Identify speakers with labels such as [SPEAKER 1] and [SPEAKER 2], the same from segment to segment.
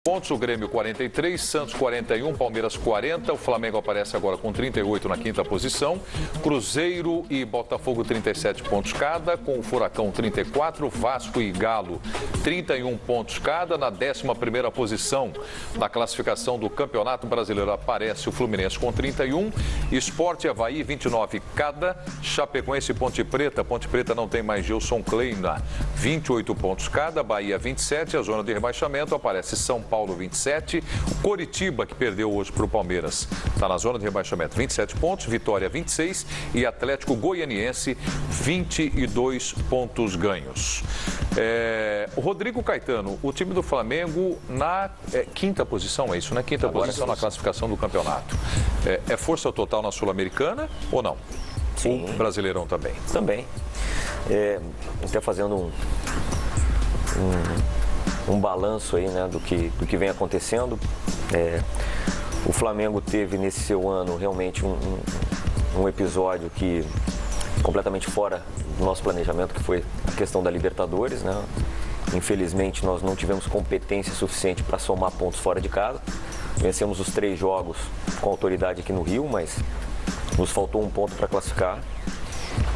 [SPEAKER 1] pontos, o Grêmio 43, Santos 41, Palmeiras 40, o Flamengo aparece agora com 38 na quinta posição, Cruzeiro e Botafogo 37 pontos cada, com o Furacão 34, Vasco e Galo 31 pontos cada. Na 11ª posição da classificação do Campeonato Brasileiro aparece o Fluminense com 31, Sport e Avaí 29 cada, Chapecoense e Ponte Preta não tem mais Gilson Kleina, 28 pontos cada, Bahia 27, a zona de rebaixamento aparece São Paulo 27, Coritiba, que perdeu hoje para o Palmeiras, está na zona de rebaixamento, 27 pontos, Vitória 26 e Atlético Goianiense 22 pontos ganhos. O Rodrigo Caetano, o time do Flamengo na quinta posição, é isso, né? Quinta posição na classificação do campeonato. É força total na Sul-Americana ou não?
[SPEAKER 2] Sim.
[SPEAKER 1] O Brasileirão também?
[SPEAKER 2] Também. Até fazendo um balanço aí, né, do que vem acontecendo. O Flamengo teve nesse seu ano realmente um episódio que completamente fora do nosso planejamento, que foi a questão da Libertadores, né? Infelizmente nós não tivemos competência suficiente para somar pontos fora de casa. Vencemos os 3 jogos com autoridade aqui no Rio, mas nos faltou um ponto para classificar.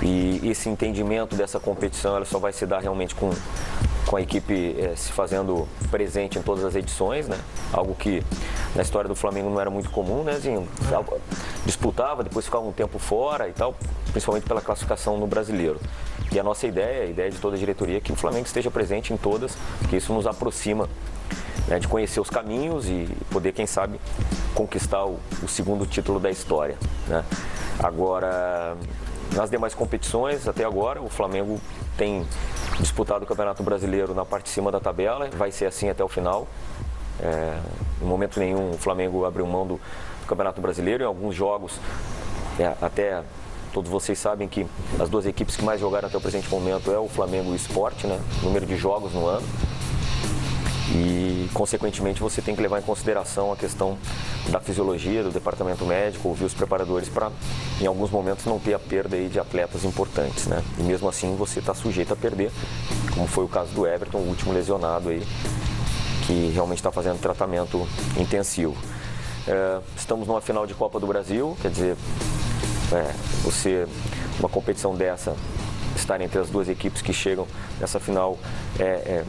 [SPEAKER 2] E esse entendimento dessa competição ela só vai se dar realmente com a equipe se fazendo presente em todas as edições, né? Algo que na história do Flamengo não era muito comum, né, Zinho? Disputava, depois ficava um tempo fora e tal, principalmente pela classificação no Brasileiro. E a nossa ideia, a ideia de toda a diretoria, é que o Flamengo esteja presente em todas, que isso nos aproxima, né, de conhecer os caminhos e poder, quem sabe, conquistar o segundo título da história, né? Agora, nas demais competições, até agora, o Flamengo tem disputado o Campeonato Brasileiro na parte de cima da tabela, vai ser assim até o final. Em momento nenhum o Flamengo abriu mão do Campeonato Brasileiro. Em alguns jogos, até todos vocês sabem que as 2 equipes que mais jogaram até o presente momento é o Flamengo e o Sport, né? Número de jogos no ano. E, consequentemente, você tem que levar em consideração a questão da fisiologia, do departamento médico, ouvir os preparadores para, em alguns momentos, não ter a perda aí de atletas importantes, né? E mesmo assim, você está sujeito a perder, como foi o caso do Everton, o último lesionado aí, que realmente está fazendo tratamento intensivo. Estamos numa final de Copa do Brasil, quer dizer, uma competição dessa, estar entre as 2 equipes que chegam nessa final é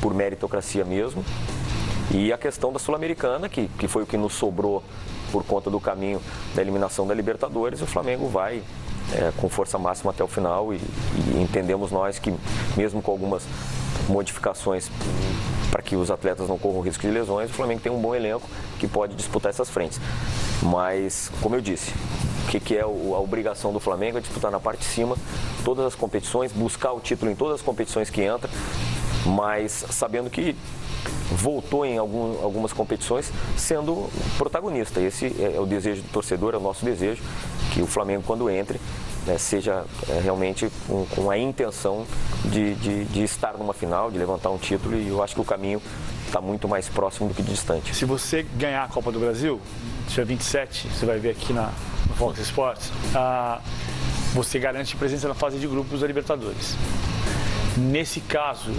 [SPEAKER 2] por meritocracia mesmo. E a questão da Sul-Americana, que foi o que nos sobrou por conta do caminho da eliminação da Libertadores, o Flamengo vai com força máxima até o final e entendemos nós que, mesmo com algumas modificações para que os atletas não corram risco de lesões, o Flamengo tem um bom elenco que pode disputar essas frentes. Mas, como eu disse, o que é a obrigação do Flamengo é disputar na parte de cima todas as competições, buscar o título em todas as competições que entra, mas sabendo que voltou em algumas competições sendo protagonista. Esse é o desejo do torcedor, é o nosso desejo, que o Flamengo, quando entre, seja realmente com a intenção de estar numa final, de levantar um título, e eu acho que o caminho está muito mais próximo do que distante.
[SPEAKER 3] Se você ganhar a Copa do Brasil, dia 27, você vai ver aqui no Fox Sports, você garante presença na fase de grupos da Libertadores. Nesse caso,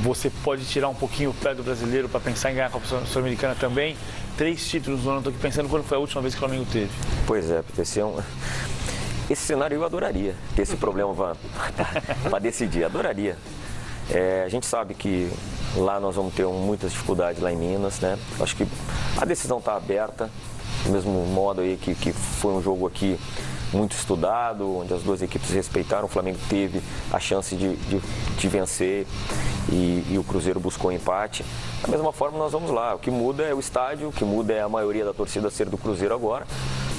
[SPEAKER 3] você pode tirar um pouquinho o pé do brasileiro para pensar em ganhar a Copa Sul-Americana também. 3 títulos no ano, estou aqui pensando quando foi a última vez que o Flamengo teve.
[SPEAKER 2] Pois é, porque esse cenário eu adoraria ter esse problema para decidir, adoraria. A gente sabe que lá nós vamos ter muitas dificuldades lá em Minas, né? Acho que a decisão está aberta, do mesmo modo aí que foi um jogo aqui muito estudado, onde as 2 equipes respeitaram, o Flamengo teve a chance de vencer e o Cruzeiro buscou empate. Da mesma forma nós vamos lá, o que muda é o estádio, o que muda é a maioria da torcida ser do Cruzeiro agora,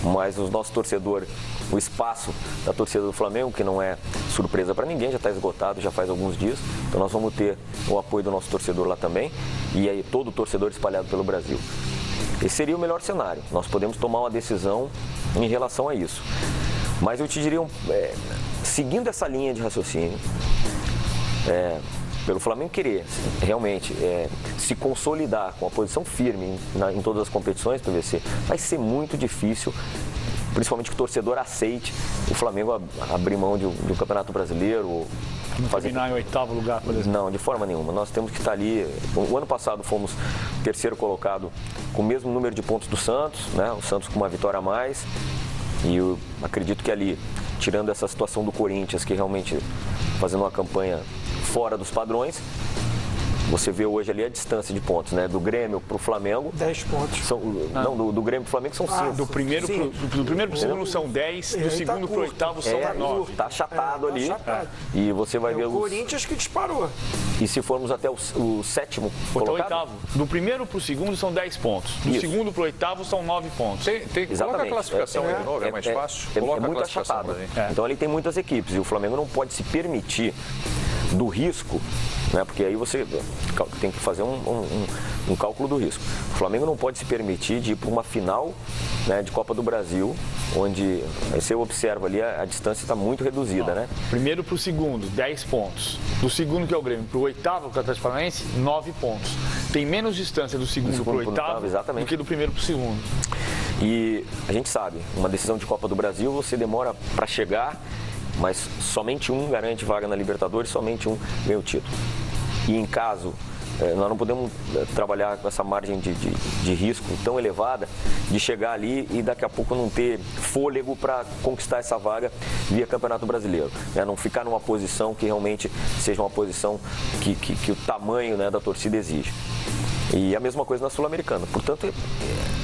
[SPEAKER 2] mas o nosso torcedor, o espaço da torcida do Flamengo, que não é surpresa para ninguém, já está esgotado já faz alguns dias, então nós vamos ter o apoio do nosso torcedor lá também, e aí todo o torcedor espalhado pelo Brasil. Esse seria o melhor cenário, nós podemos tomar uma decisão em relação a isso. Mas eu te diria, seguindo essa linha de raciocínio, pelo Flamengo querer realmente se consolidar com a posição firme em todas as competições, PVC, vai ser muito difícil, principalmente que o torcedor aceite o Flamengo abrir mão de um Campeonato Brasileiro
[SPEAKER 3] Não terminar em 8º lugar, por exemplo?
[SPEAKER 2] Não, de forma nenhuma. Nós temos que estar ali. O ano passado fomos terceiro colocado com o mesmo número de pontos do Santos, né? O Santos com uma vitória a mais. E eu acredito que ali, tirando essa situação do Corinthians, que realmente fazendo uma campanha fora dos padrões, você vê hoje ali a distância de pontos, né? Do Grêmio para o Flamengo.
[SPEAKER 4] 10 pontos.
[SPEAKER 2] Não, do Grêmio para o Flamengo são 5.
[SPEAKER 3] Do primeiro para o segundo são 10, do segundo para o 8º são 9.
[SPEAKER 2] Tá achatado ali.
[SPEAKER 4] Achatado.
[SPEAKER 2] E você vai ver
[SPEAKER 4] o Corinthians que disparou.
[SPEAKER 2] E se formos até o 7º colocado?
[SPEAKER 3] Do primeiro para o segundo são 10 pontos. Do segundo para o 8º são 9 pontos.
[SPEAKER 1] Coloca a classificação aí de novo, é mais fácil.
[SPEAKER 2] É muito achatado. Então ali tem muitas equipes e o Flamengo não pode se permitir do risco, né? Porque aí você tem que fazer um cálculo do risco. O Flamengo não pode se permitir de ir para uma final, né, de Copa do Brasil, onde você observa ali a distância está muito reduzida, né?
[SPEAKER 3] Primeiro para o segundo, 10 pontos. Do segundo, que é o Grêmio, para o 8º, que é o Atlético Paranaense, 9 pontos. Tem menos distância do segundo para o 8º do que do primeiro para o segundo.
[SPEAKER 2] E a gente sabe, uma decisão de Copa do Brasil você demora para chegar, mas somente um garante vaga na Libertadores, somente um ganha o título. E em caso, nós não podemos trabalhar com essa margem de risco tão elevada de chegar ali e daqui a pouco não ter fôlego para conquistar essa vaga via Campeonato Brasileiro. Né? Não ficar numa posição que realmente seja uma posição que o tamanho, né, da torcida exige. E a mesma coisa na Sul-Americana. Portanto,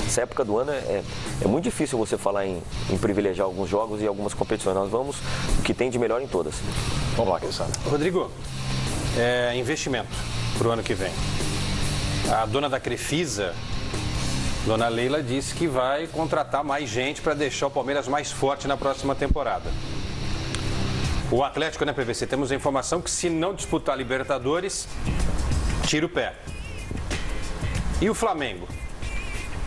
[SPEAKER 2] essa época do ano é muito difícil você falar em privilegiar alguns jogos e algumas competições. Nós vamos o que tem de melhor em todas.
[SPEAKER 1] Vamos lá, quem sabe.
[SPEAKER 5] Rodrigo, investimento para o ano que vem. A dona da Crefisa, dona Leila, disse que vai contratar mais gente para deixar o Palmeiras mais forte na próxima temporada. O Atlético, né, PVC, temos a informação que se não disputar a Libertadores, tira o pé. E o Flamengo,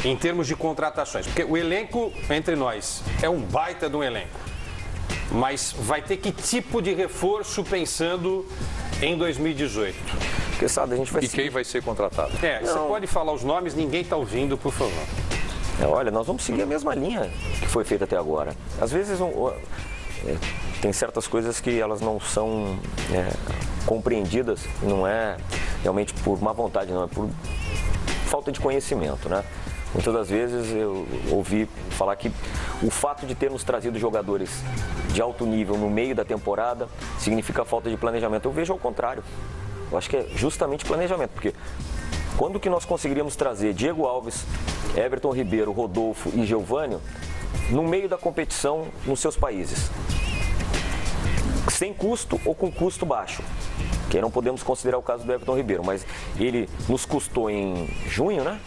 [SPEAKER 5] em termos de contratações? Porque o elenco, entre nós, é um baita de um elenco. Mas vai ter que tipo de reforço pensando em 2018?
[SPEAKER 2] Porque, sabe, a gente vai
[SPEAKER 1] quem vai ser contratado?
[SPEAKER 5] Você pode falar os nomes, ninguém está ouvindo, por favor.
[SPEAKER 2] Olha, nós vamos seguir a mesma linha que foi feita até agora. Às vezes tem certas coisas que elas não são compreendidas, não é realmente por má vontade, não é por falta de conhecimento, né? Muitas das vezes eu ouvi falar que o fato de termos trazido jogadores de alto nível no meio da temporada significa falta de planejamento. Eu vejo ao contrário. Eu acho que é justamente planejamento, porque quando que nós conseguiríamos trazer Diego Alves, Everton Ribeiro, Rodolfo e Geovânio no meio da competição nos seus países? Sem custo ou com custo baixo? Que não podemos considerar o caso do Everton Ribeiro, mas ele nos custou em junho, né?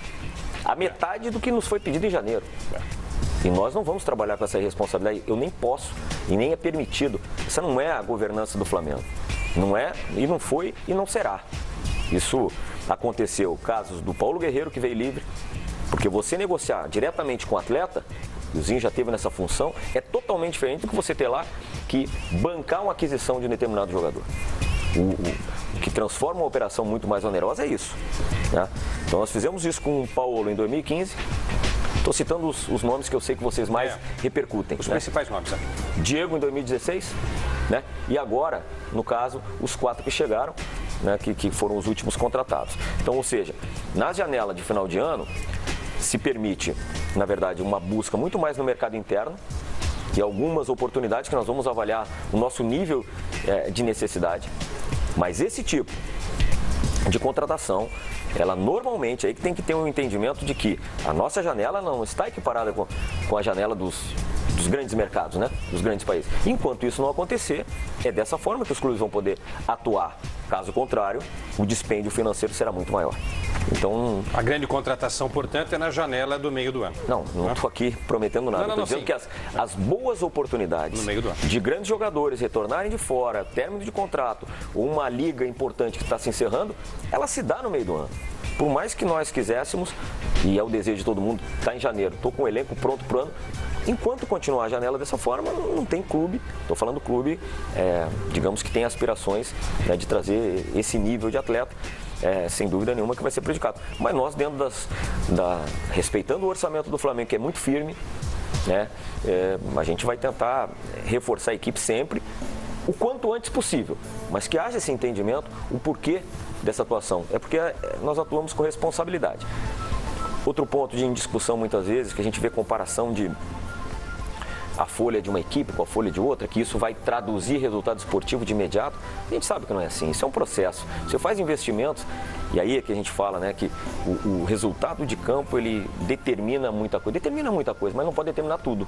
[SPEAKER 2] A metade do que nos foi pedido em janeiro. E nós não vamos trabalhar com essa responsabilidade. Eu nem posso e nem é permitido. Essa não é a governança do Flamengo. Não é, e não foi, e não será. Isso aconteceu, casos do Paulo Guerreiro, que veio livre, porque você negociar diretamente com o atleta, e o Zinho já teve nessa função, é totalmente diferente do que você ter lá que bancar uma aquisição de um determinado jogador. O que transforma uma operação muito mais onerosa é isso, né? Então nós fizemos isso com o Paulo em 2015. Estou citando os nomes que eu sei que vocês mais repercutem.
[SPEAKER 5] Os principais nomes.
[SPEAKER 2] Diego em 2016, né? E agora, no caso, os 4 que chegaram, né? Que foram os últimos contratados. Então, ou seja, na janela de final de ano, se permite, na verdade, uma busca muito mais no mercado interno e algumas oportunidades que nós vamos avaliar o nosso nível de necessidade. Mas esse tipo de contratação, ela normalmente aí que tem que ter um entendimento de que a nossa janela não está equiparada com a janela dos grandes mercados, né? Dos grandes países. Enquanto isso não acontecer, é dessa forma que os clubes vão poder atuar. Caso contrário, o dispêndio financeiro será muito maior. Então,
[SPEAKER 5] a grande contratação, portanto, é na janela do meio do ano.
[SPEAKER 2] Não estou aqui prometendo nada. Estou dizendo que as boas oportunidades de grandes jogadores retornarem de fora, término de contrato, ou uma liga importante que está se encerrando, ela se dá no meio do ano. Por mais que nós quiséssemos, e é o desejo de todo mundo, está em janeiro, estou com o elenco pronto para o ano. Enquanto continuar a janela dessa forma, não tem clube, estou falando clube, digamos que tem aspirações, né, de trazer esse nível de atleta, sem dúvida nenhuma que vai ser prejudicado. Mas nós, dentro respeitando o orçamento do Flamengo, que é muito firme, né, a gente vai tentar reforçar a equipe sempre, o quanto antes possível, mas que haja esse entendimento, o porquê dessa atuação. É porque nós atuamos com responsabilidade. Outro ponto de discussão muitas vezes, que a gente vê comparação de a folha de uma equipe com a folha de outra, que isso vai traduzir resultado esportivo de imediato, a gente sabe que não é assim, isso é um processo. Você faz investimentos, e aí é que a gente fala, né, que o resultado de campo, ele determina muita coisa, mas não pode determinar tudo.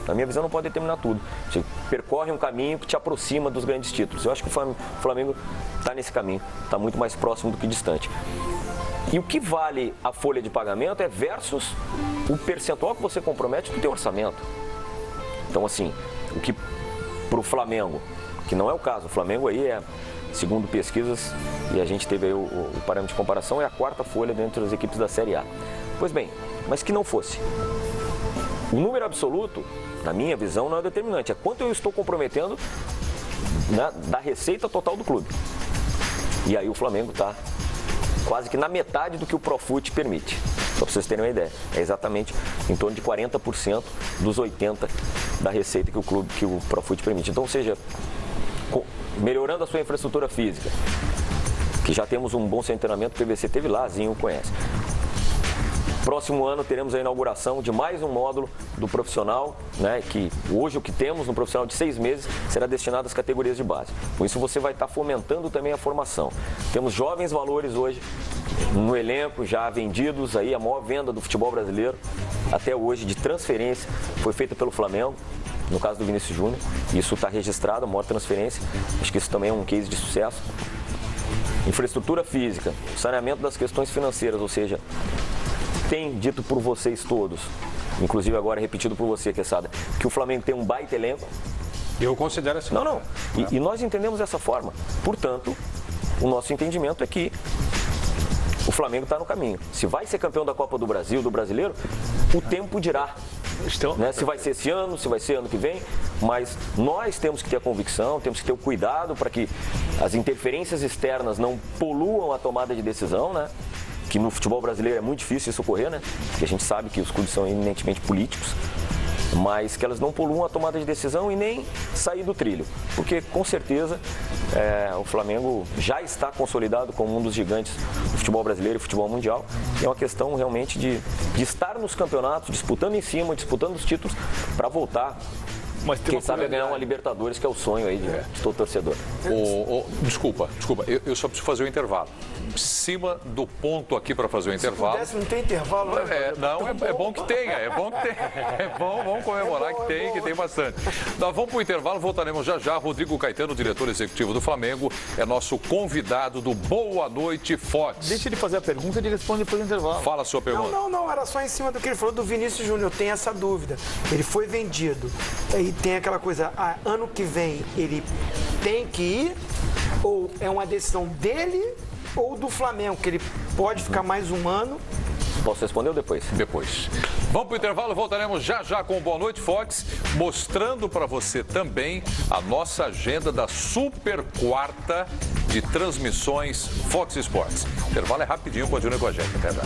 [SPEAKER 2] Na minha visão, não pode determinar tudo. Você percorre um caminho que te aproxima dos grandes títulos. Eu acho que o Flamengo está nesse caminho, está muito mais próximo do que distante. E o que vale a folha de pagamento é versus o percentual que você compromete do teu orçamento. Então, assim, o que para o Flamengo, que não é o caso, o Flamengo aí é, segundo pesquisas, e a gente teve aí o parâmetro de comparação, é a 4ª folha dentro das equipes da Série A. Pois bem, mas que não fosse. O número absoluto, na minha visão, não é determinante, é quanto eu estou comprometendo da receita total do clube. E aí o Flamengo está quase que na metade do que o Profut permite. Só para vocês terem uma ideia, é exatamente em torno de 40% dos 80% da receita que o Profut permite. Então, ou seja, melhorando a sua infraestrutura física, que já temos um bom centro de treinamento, o PVC teve lá, Zinho conhece. Próximo ano teremos a inauguração de mais um módulo do profissional, né, que hoje o que temos no profissional de 6 meses será destinado às categorias de base. Com isso você vai estar fomentando também a formação. Temos jovens valores hoje no elenco, já vendidos, aí a maior venda do futebol brasileiro até hoje de transferência foi feita pelo Flamengo, no caso do Vinícius Júnior. Isso está registrado, a maior transferência, acho que isso também é um case de sucesso. Infraestrutura física, saneamento das questões financeiras, ou seja, tem dito por vocês todos, inclusive agora repetido por você, Quesada, que o Flamengo tem um baita elenco.
[SPEAKER 5] Eu considero assim.
[SPEAKER 2] Não. E nós entendemos dessa forma. Portanto, o nosso entendimento é que o Flamengo está no caminho. Se vai ser campeão da Copa do Brasil, do Brasileiro, o tempo dirá. Né? Se vai ser esse ano, se vai ser ano que vem, mas nós temos que ter a convicção, temos que ter o cuidado para que as interferências externas não poluam a tomada de decisão, né? Que no futebol brasileiro é muito difícil isso ocorrer, né? Porque a gente sabe que os clubes são eminentemente políticos, mas que elas não poluam a tomada de decisão e nem sair do trilho. Porque, com certeza, o Flamengo já está consolidado como um dos gigantes do futebol brasileiro e futebol mundial. E é uma questão realmente de estar nos campeonatos, disputando em cima, disputando os títulos, para voltar. Mas quem sabe ganhar uma Libertadores, que é o sonho aí de todo torcedor.
[SPEAKER 1] Desculpa, eu só preciso fazer o intervalo. Em cima do ponto aqui para fazer o intervalo.
[SPEAKER 4] Se pudesse, não tem intervalo, né?
[SPEAKER 1] É bom que tenha, É bom, vamos comemorar que tem bastante. Nós vamos para o intervalo, voltaremos já. Rodrigo Caetano, diretor executivo do Flamengo, é nosso convidado do Boa Noite Fox.
[SPEAKER 3] Deixa ele fazer a pergunta e ele responde depois do intervalo.
[SPEAKER 1] Fala a sua pergunta.
[SPEAKER 4] Não, era só em cima do que ele falou do Vinícius Júnior. Eu tenho essa dúvida. Ele foi vendido. E tem aquela coisa, ano que vem ele tem que ir, ou é uma decisão dele ou do Flamengo, que ele pode ficar mais um ano.
[SPEAKER 2] Posso responder ou depois?
[SPEAKER 1] Depois. Vamos para o intervalo, voltaremos já com o Boa Noite Fox, mostrando para você também a nossa agenda da super quarta de transmissões Fox Sports. O intervalo é rapidinho, continue com a gente. Até já.